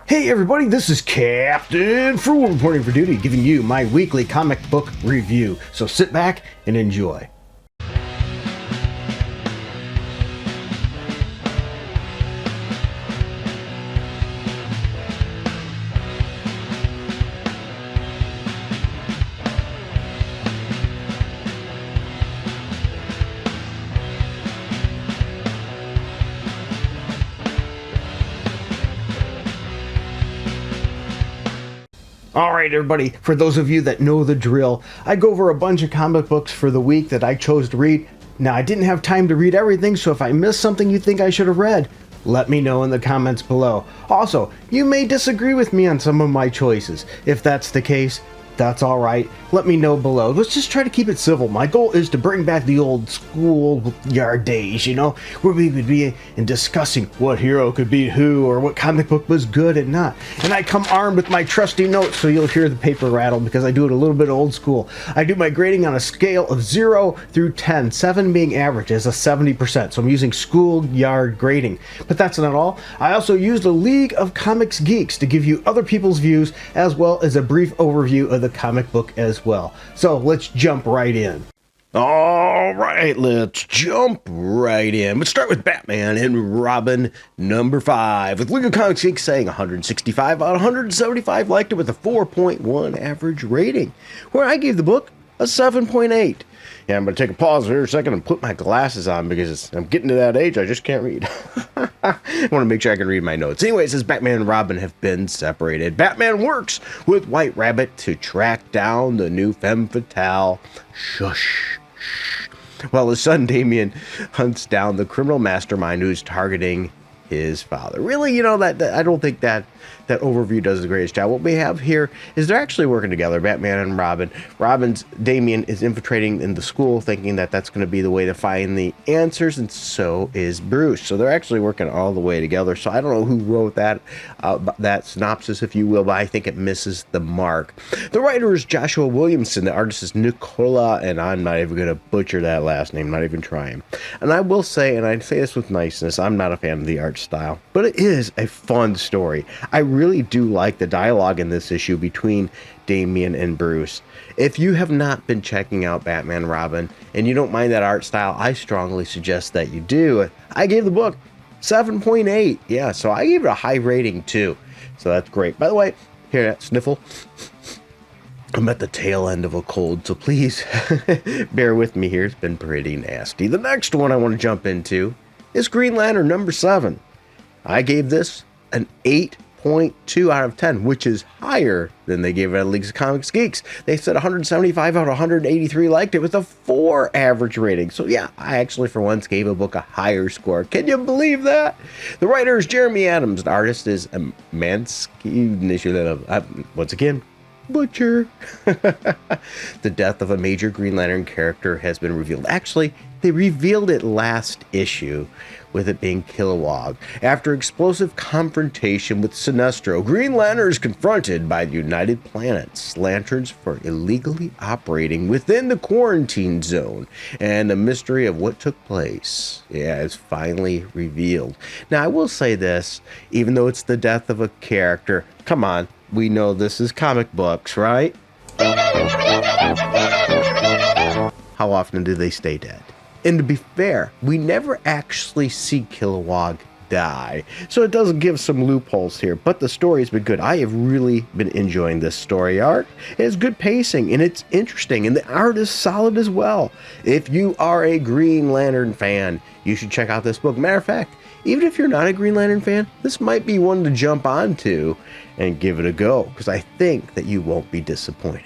Hey everybody, this is Captain Fool reporting for duty, giving you my weekly comic book review. So sit back and enjoy. Alright everybody, for those of you that know the drill, I go over a bunch of comic books for the week that I chose to read. Now I didn't have time to read everything, so if I missed something you think I should have read, let me know in the comments below. Also, you may disagree with me on some of my choices. If that's the case, that's alright. Let me know below. Let's just try to keep it civil. My goal is to bring back the old schoolyard days, where we would be in discussing what hero could beat who or what comic book was good and not. And I come armed with my trusty notes, so you'll hear the paper rattle because I do it a little bit old school. I do my grading on a scale of 0 through 10, 7 being average as a 70%. So I'm using schoolyard grading. But that's not all. I also use the League of Comics Geeks to give you other people's views as well as a brief overview of the comic book as well. So let's jump right in. All right, let's jump right in. Let's start with Batman and Robin number 5, with League of Comics Geeks saying 165 out of 175 liked it with a 4.1 average rating, where I gave the book a 7.8. Yeah, I'm going to take a pause here a second and put my glasses on because I'm getting to that age I just can't read. I want to make sure I can read my notes. Anyway, it says Batman and Robin have been separated. Batman works with White Rabbit to track down the new femme fatale. Shush. While his son Damian hunts down the criminal mastermind who's targeting his father. Really, that I don't think that overview does the greatest job. What we have here is they're actually working together, Batman and Robin. Damian is infiltrating in the school, thinking that that's going to be the way to find the answers, and so is Bruce. So they're actually working all the way together. So I don't know who wrote that synopsis, if you will, but I think it misses the mark. The writer is Joshua Williamson. The artist is Nicola, and I'm not even going to butcher that last name, not even trying. And I will say, and I say this with niceness, I'm not a fan of the art style, but it is a fun story. I really do like the dialogue in this issue between Damian and Bruce. If you have not been checking out Batman and Robin and you don't mind that art style, I strongly suggest that you do. I gave the book 7.8. Yeah, so I gave it a high rating too. So that's great. By the way, hear that sniffle? I'm at the tail end of a cold, so please bear with me here. It's been pretty nasty. The next one I want to jump into is Green Lantern number 7. I gave this an 8.2 out of 10, which is higher than they gave it at League of Comics Geeks. They said 175 out of 183 liked it with a 4 average rating. So yeah, I actually for once gave a book a higher score. Can you believe that? The writer is Jeremy Adams. The artist is Mansky. Once again, butcher. The death of a major Green Lantern character has been revealed. Actually, they revealed it last issue, with it being Kilowog. After explosive confrontation with Sinestro, Green Lantern is confronted by the United Planets Lanterns for illegally operating within the quarantine zone, and the mystery of what took place is finally revealed. Now, I will say this, even though it's the death of a character, come on, we know this is comic books, right? How often do they stay dead? And to be fair, we never actually see Kilowog die. So it does give some loopholes here, but the story's been good. I have really been enjoying this story arc. It has good pacing and it's interesting, and the art is solid as well. If you are a Green Lantern fan, you should check out this book. Matter of fact, even if you're not a Green Lantern fan, this might be one to jump onto and give it a go, because I think that you won't be disappointed.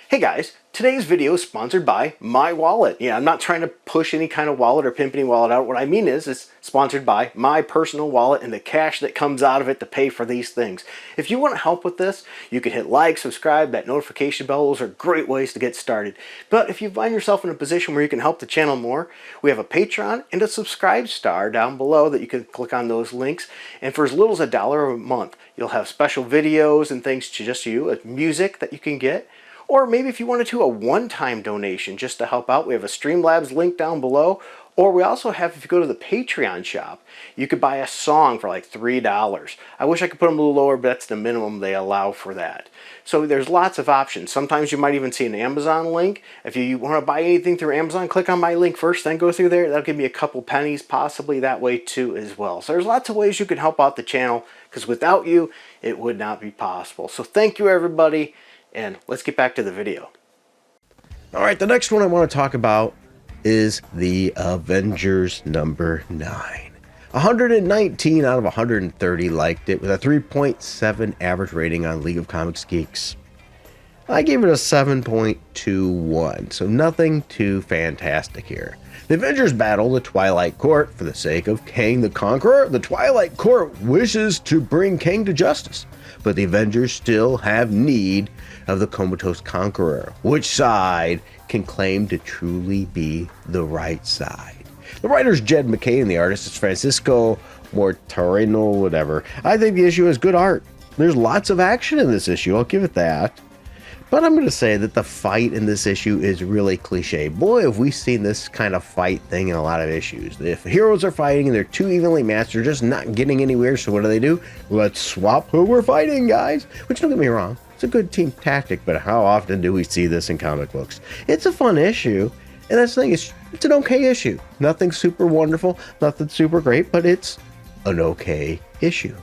Hey guys, today's video is sponsored by My Wallet. Yeah, I'm not trying to push any kind of wallet or pimp any wallet out. What I mean is it's sponsored by my personal wallet and the cash that comes out of it to pay for these things. If you want to help with this, you can hit like, subscribe, that notification bell. Those are great ways to get started. But if you find yourself in a position where you can help the channel more, we have a Patreon and a subscribe star down below that you can click on those links. And for as little as $1 a month, you'll have special videos and things to just you, music that you can get. Or maybe if you wanted to, a one-time donation just to help out, we have a Streamlabs link down below. Or we also have, if you go to the Patreon shop, you could buy a song for like $3. I wish I could put them a little lower, but that's the minimum they allow for that. So there's lots of options. Sometimes you might even see an Amazon link. If you want to buy anything through Amazon, click on my link first, then go through there. That'll give me a couple pennies, possibly that way too as well. So there's lots of ways you can help out the channel, because without you, it would not be possible. So thank you, everybody, and let's get back to the video. All right, the next one I want to talk about is the Avengers number 9. 119 out of 130 liked it with a 3.7 average rating on League of Comics Geeks. I gave it a 7.21, so nothing too fantastic here. The Avengers battle the Twilight Court for the sake of Kang the Conqueror. The Twilight Court wishes to bring Kang to justice, but the Avengers still have need of the comatose Conqueror. Which side can claim to truly be the right side? The writer's Jed MacKay and the artist is Francisco Mortarino, whatever. I think the issue is good art. There's lots of action in this issue, I'll give it that. But I'm going to say that the fight in this issue is really cliche. Boy, have we seen this kind of fight thing in a lot of issues. If heroes are fighting and they're too evenly matched, they're just not getting anywhere, so what do? Let's swap who we're fighting, guys. Which, don't get me wrong, it's a good team tactic, but how often do we see this in comic books? It's a fun issue, and that's the thing, it's an okay issue. Nothing super wonderful, nothing super great, but it's an okay issue.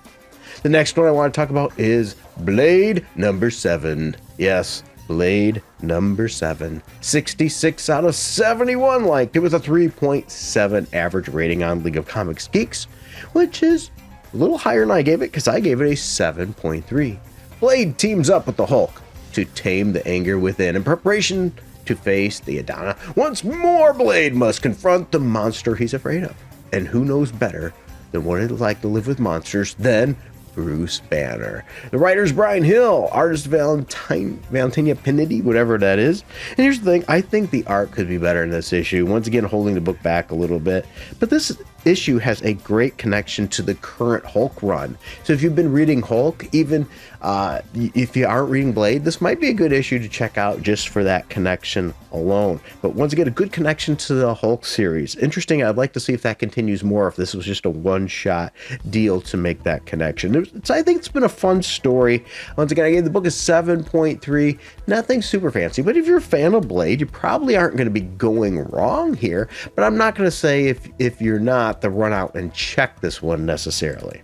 The next one I want to talk about is Blade number 7. Yes, Blade number 7. 66 out of 71 liked it with a 3.7 average rating on League of Comics Geeks, which is a little higher than I gave it because I gave it a 7.3. Blade teams up with the Hulk to tame the anger within in preparation to face the Adana. Once more, Blade must confront the monster he's afraid of. And who knows better than what it's like to live with monsters than Bruce Banner. The writer's Brian Hill, artist Valentina Pinedi, whatever that is. And here's the thing, I think the art could be better in this issue. Once again, holding the book back a little bit. But this issue has a great connection to the current Hulk run. So if you've been reading Hulk, even if you aren't reading Blade, this might be a good issue to check out just for that connection alone. But once again, a good connection to the Hulk series. Interesting, I'd like to see if that continues more, if this was just a one-shot deal to make that connection. I think it's been a fun story. Once again, I gave the book a 7.3. Nothing super fancy, but if you're a fan of Blade, you probably aren't going to be going wrong here. But I'm not going to say if you're not, to run out and check this one necessarily.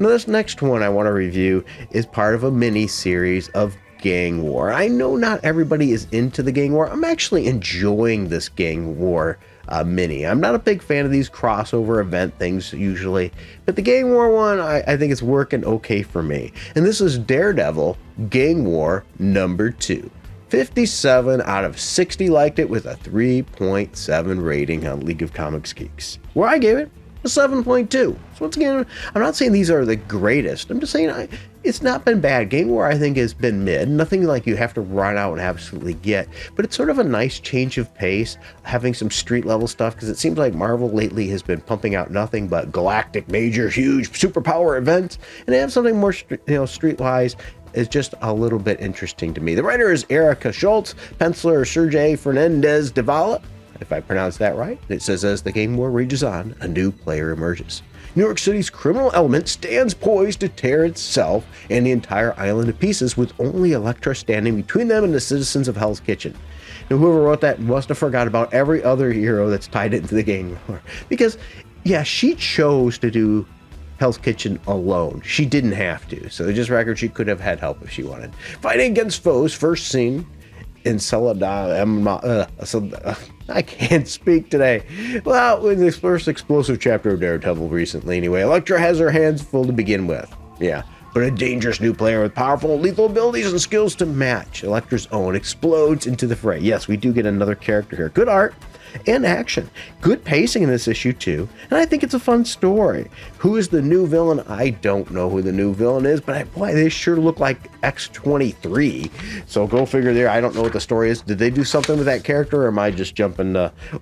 Now, this next one I want to review is part of a mini series of Gang War. I know not everybody is into the Gang War. I'm actually enjoying this Gang War mini. I'm not a big fan of these crossover event things usually, but the Gang War one, I think it's working okay for me. And this is Daredevil Gang War number 2. 57 out of 60 liked it with a 3.7 rating on League of Comics Geeks, where I gave it a 7.2. So once again, I'm not saying these are the greatest. I'm just saying it's not been bad. Gang War, I think, has been mid. Nothing like you have to run out and absolutely get, but it's sort of a nice change of pace, having some street level stuff, because it seems like Marvel lately has been pumping out nothing but galactic, major, huge superpower events, and they have something more, streetwise is just a little bit interesting to me. The writer is Erica Schultz, penciler Sergey Fernandez de Vala. If I pronounce that right, it says as the Gang War rages on, a new player emerges. New York City's criminal element stands poised to tear itself and the entire island to pieces, with only Elektra standing between them and the citizens of Hell's Kitchen. Now, whoever wrote that must have forgot about every other hero that's tied into the Gang War. Because, yeah, she chose to do Hell's Kitchen alone. She didn't have to. So just record, she could have had help if she wanted. Fighting against foes, first seen in Celadon. I can't speak today. Well, in this first explosive chapter of Daredevil recently anyway, Elektra has her hands full to begin with. Yeah, but a dangerous new player with powerful lethal abilities and skills to match Elektra's own explodes into the fray. Yes, we do get another character here. Good art and action. Good pacing in this issue too, and I think it's a fun story. Who is the new villain? I don't know who the new villain is, but boy, they sure look like X-23, so go figure there. I don't know what the story is. Did they do something with that character, or am I just jumping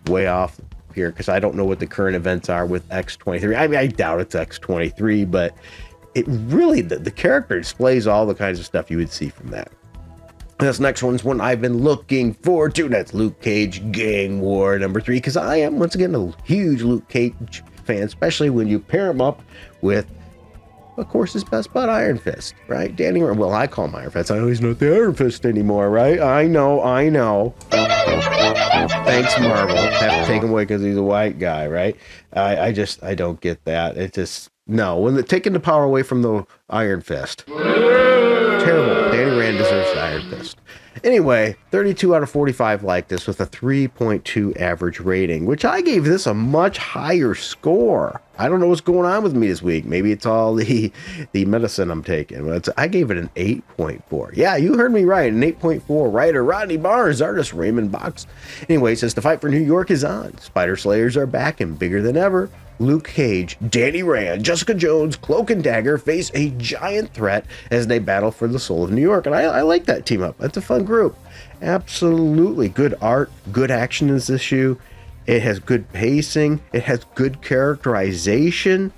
way off here, because I don't know what the current events are with X-23. I mean, I doubt it's X-23, but it really, the character displays all the kinds of stuff you would see from that. This next one's one I've been looking forward to. That's Luke Cage Gang War number 3, because I am, once again, a huge Luke Cage fan, especially when you pair him up with, of course, his best bud, Iron Fist, right? Danny, well, I call him Iron Fist. I know he's not the Iron Fist anymore, right? I know. Thanks, Marvel. Have to take him away because he's a white guy, right? I don't get that. It just, no. When they're taking the power away from the Iron Fist. Terrible. Danny Rand deserves the Iron Fist. Anyway, 32 out of 45 like this with a 3.2 average rating, which I gave this a much higher score. I don't know what's going on with me this week. Maybe it's all the medicine I'm taking. But I gave it an 8.4. Yeah, you heard me right. An 8.4. Writer Rodney Barnes, artist Raymond Box. Anyway, since the fight for New York is on, Spider Slayers are back and bigger than ever. Luke Cage, Danny Rand, Jessica Jones, Cloak and Dagger face a giant threat as they battle for the soul of New York. And I like that team up. That's a fun group. Absolutely. Good art, good action in this issue. It has good pacing. It has good characterization.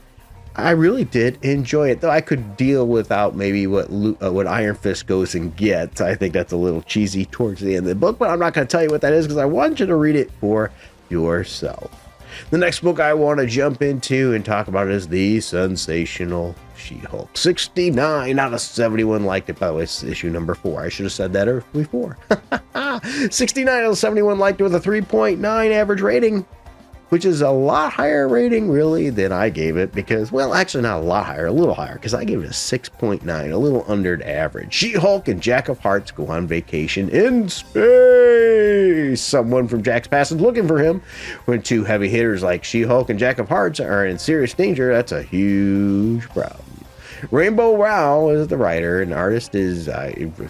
I really did enjoy it, though I could deal without maybe what Iron Fist goes and gets. I think that's a little cheesy towards the end of the book, but I'm not going to tell you what that is because I want you to read it for yourself. The next book I want to jump into and talk about is The Sensational She-Hulk. 69 out of 71 liked it. By the way, it's issue number 4. I should have said that before. 69 out of 71 liked it with a 3.9 average rating, which is a lot higher rating, really, than I gave it because, well, actually not a lot higher, a little higher, because I gave it a 6.9, a little under the average. She-Hulk and Jack of Hearts go on vacation in space. Someone from Jack's past is looking for him. When two heavy hitters like She-Hulk and Jack of Hearts are in serious danger, that's a huge problem. Rainbow Rowell is the writer, and artist is,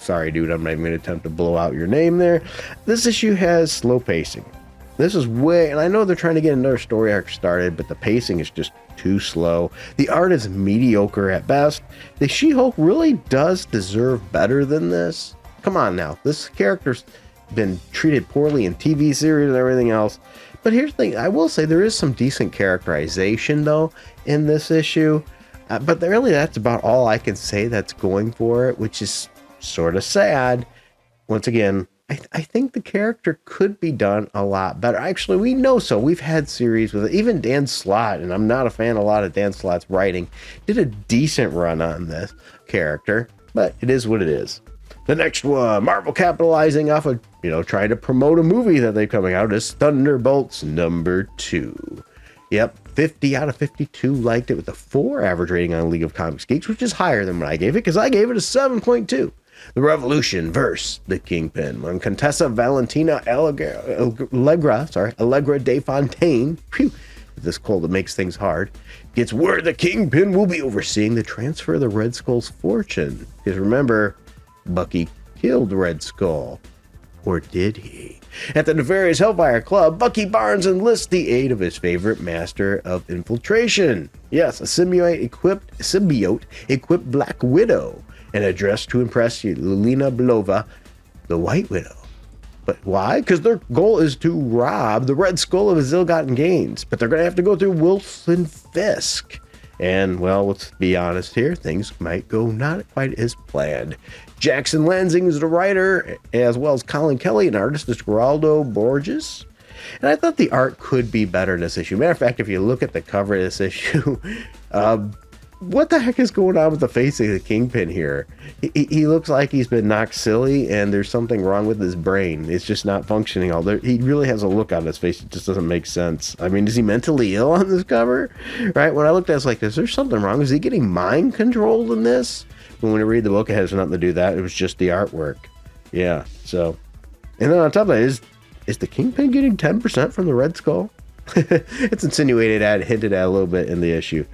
sorry dude, I'm not even going to attempt to blow out your name there. This issue has slow pacing. This is way, and I know they're trying to get another story arc started, but the pacing is just too slow. The art is mediocre at best. The She-Hulk really does deserve better than this. Come on now, this character's been treated poorly in TV series and everything else. But here's the thing, I will say there is some decent characterization though in this issue. But really that's about all I can say that's going for it, which is sort of sad. Once again, I think the character could be done a lot better. Actually, we know so. We've had series with it. Even Dan Slott, and I'm not a fan of a lot of Dan Slott's writing, did a decent run on this character, but it is what it is. The next one, Marvel capitalizing off of, trying to promote a movie that they're coming out, is Thunderbolts number 2. Yep, 50 out of 52 liked it with a 4 average rating on League of Comics Geeks, which is higher than what I gave it because I gave it a 7.2. The Revolution versus the Kingpin. When Contessa Valentina Allegra de Fontaine, this cold that makes things hard, gets word the Kingpin will be overseeing the transfer of the Red Skull's fortune. Because remember, Bucky killed Red Skull. Or did he? At the Nefarious Hellfire Club, Bucky Barnes enlists the aid of his favorite master of infiltration. Yes, a symbiote-equipped Black Widow, and addressed to impress Yelena Belova, the White Widow. But why? Because their goal is to rob the Red Skull of his ill-gotten gains. But they're going to have to go through Wilson Fisk. And, well, let's be honest here, things might go not quite as planned. Jackson Lansing is the writer, as well as Colin Kelly, and artist is Geraldo Borges. And I thought the art could be better in this issue. Matter of fact, if you look at the cover of this issue, what the heck is going on with the face of the Kingpin here? He looks like he's been knocked silly and there's something wrong with his brain. It's just not functioning. He really has a look on his face. It just doesn't make sense. I mean, is he mentally ill on this cover? Right? When I looked at it, I was like, is there something wrong? Is he getting mind controlled in this? When we read the book, it has nothing to do with that. It was just the artwork. Yeah. So, and then on top of that, is the Kingpin getting 10% from the Red Skull? It's insinuated hinted at a little bit in the issue.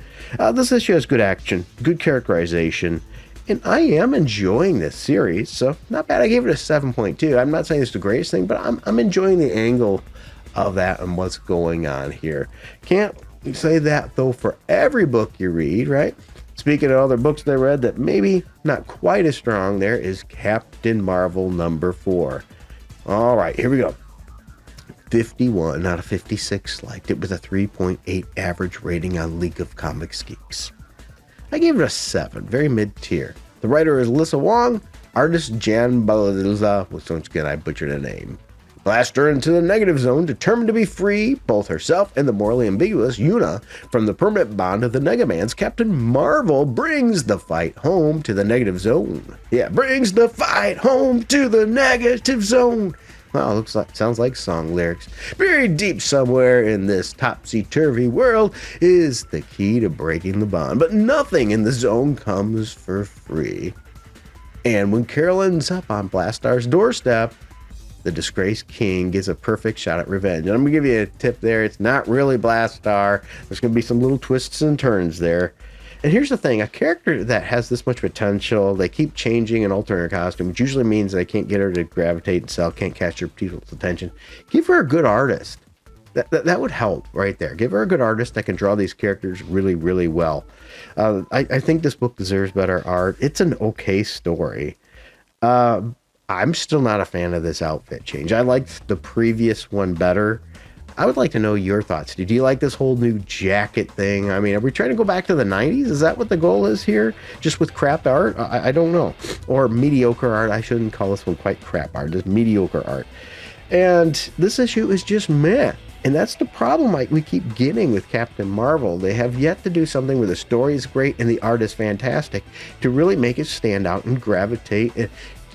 This issue has good action, good characterization, and I am enjoying this series, so not bad. I gave it a 7.2. I'm not saying it's the greatest thing, but I'm enjoying the angle of that and what's going on here. Can't say that, though, for every book you read, right? Speaking of other books that I read that maybe not quite as strong, there is Captain Marvel number 4. All right, here we go. 51 out of 56 liked it with a 3.8 average rating on League of Comics Geeks. I gave it a 7, very mid-tier. The writer is Alyssa Wong, Artist Jan Balazza, which once again I butchered a name. Blast her into the negative zone, determined to be free, both herself and the morally ambiguous Yuna, from the permanent bond of the Negamans. Captain Marvel brings the fight home to the negative zone. Yeah, brings the fight home to the negative zone. Wow, sounds like song lyrics. Buried deep somewhere in this topsy-turvy world is the key to breaking the bond, but nothing in the zone comes for free. And when Carolyn's up on Blastar's doorstep, the disgraced king gets a perfect shot at revenge. And I'm gonna give you a tip there. It's not really Blastar. There's gonna be some little twists and turns there. And here's the thing, a character that has this much potential, they keep changing and altering her costume, which usually means they can't get her to gravitate and sell, can't catch her people's attention. Give her a good artist. That would help right there. Give her a good artist that can draw these characters really, really well. I think this book deserves better art. It's an okay story. I'm still not a fan of this outfit change. I liked the previous one better. I would like to know your thoughts. Did you like this whole new jacket thing? I mean, are we trying to go back to the 90s? Is that what the goal is here? Just with crap art? I don't know. Or mediocre art. I shouldn't call this one quite crap art. Just mediocre art. And this issue is just meh. And that's the problem we keep getting with Captain Marvel. They have yet to do something where the story is great and the art is fantastic to really make it stand out and gravitate.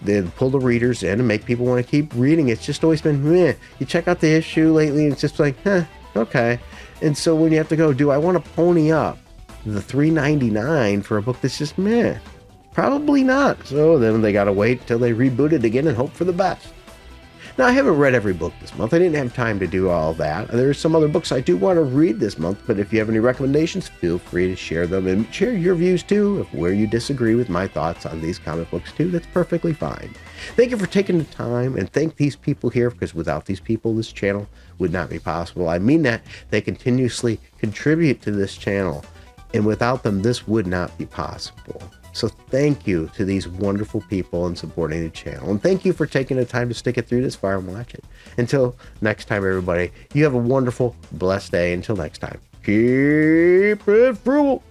They pull the readers in and make people want to keep reading. It's just always been meh. You check out the issue lately and it's just like, okay. And so when you have to go, do I want to pony up the $3.99 for a book that's just meh? Probably not. So then they got to wait until they reboot it again and hope for the best. Now, I haven't read every book this month. I didn't have time to do all that. There's some other books I do want to read this month, but if you have any recommendations, feel free to share them and share your views too, of where you disagree with my thoughts on these comic books too. That's perfectly fine. Thank you for taking the time, and thank these people here, because without these people, this channel would not be possible. I mean that. They continuously contribute to this channel, and without them, this would not be possible. So thank you to these wonderful people and supporting the channel. And thank you for taking the time to stick it through this far and watch it. Until next time, everybody, you have a wonderful, blessed day. Until next time, keep it frugal.